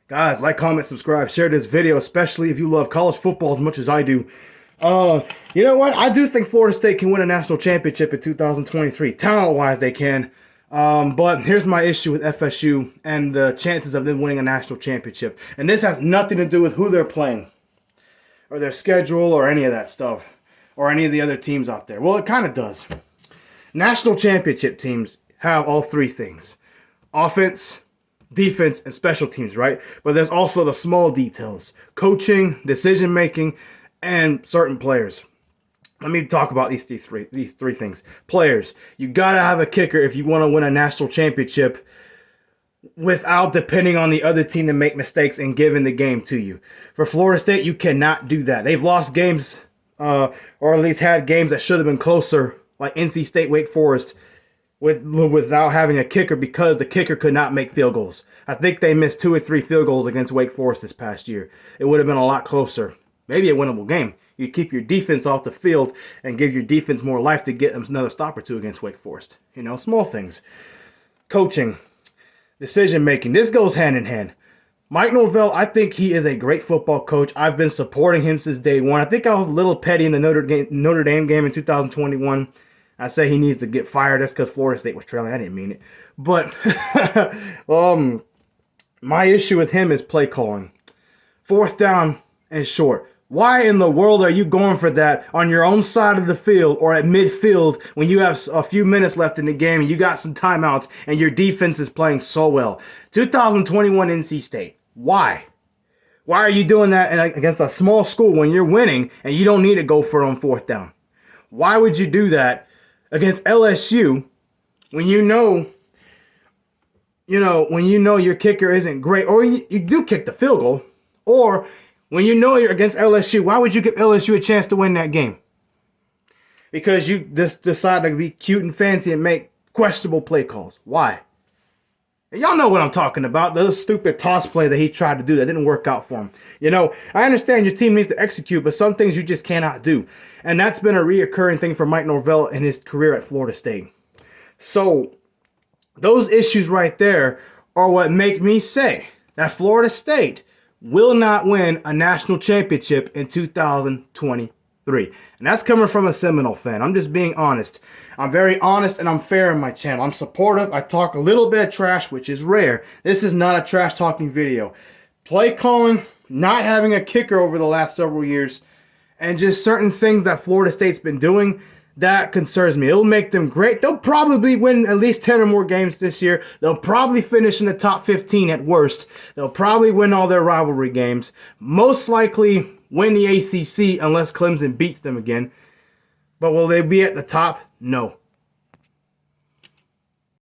Guys, like, comment, subscribe, share this video, especially if you love college football as much as I do. You know what? I do think Florida State can win a national championship in 2023. Talent-wise, they can. But here's my issue with FSU and the chances of them winning a national championship. And this has nothing to do with who they're playing, or their schedule, or any of that stuff, or any of the other teams out there. Well, it kind of does. National championship teams have all three things: offense, defense, and special teams, right? But there's also the small details: coaching, decision making, and certain players. Let me talk about these three things. Players. You gotta have a kicker if you want to win a national championship without depending on the other team to make mistakes and giving the game to you. For Florida State, you cannot do that. They've lost games, or at least had games that should have been closer, like NC State, Wake Forest, without having a kicker because the kicker could not make field goals. I think they missed 2 or 3 field goals against Wake Forest this past year. It would have been a lot closer. Maybe a winnable game. You keep your defense off the field and give your defense more life to get another stop or two against Wake Forest. You know, small things. Coaching, decision making. This goes hand in hand. Mike Norvell, I think he is a great football coach. I've been supporting him since day one. I think I was a little petty in the Notre Dame game in 2021. I say he needs to get fired. That's because Florida State was trailing. I didn't mean it. But my issue with him is play calling. 4th down and short. Why in the world are you going for that on your own side of the field or at midfield when you have a few minutes left in the game and you got some timeouts and your defense is playing so well? 2021 NC State. Why? Why are you doing that against a small school when you're winning and you don't need to go for it on 4th down? Why would you do that against LSU when you know your kicker isn't great, or you do kick the field goal, or when you know you're against LSU? Why would you give LSU a chance to win that game? Because you just decide to be cute and fancy and make questionable play calls. Why? And y'all know what I'm talking about. The stupid toss play that he tried to do that didn't work out for him. You know, I understand your team needs to execute, but some things you just cannot do. And that's been a reoccurring thing for Mike Norvell in his career at Florida State. So those issues right there are what make me say that Florida State will not win a national championship in 2023. And that's coming from a Seminole fan. I'm just being honest. I'm very honest and I'm fair in my channel. I'm supportive. I talk a little bit of trash, which is rare. This is not a trash talking video. Play calling, not having a kicker over the last several years, and just certain things that Florida State's been doing, that concerns me. It'll make them great. They'll probably win at least 10 or more games this year. They'll probably finish in the top 15 at worst. They'll probably win all their rivalry games. Most likely win the ACC unless Clemson beats them again. But will they be at the top? No.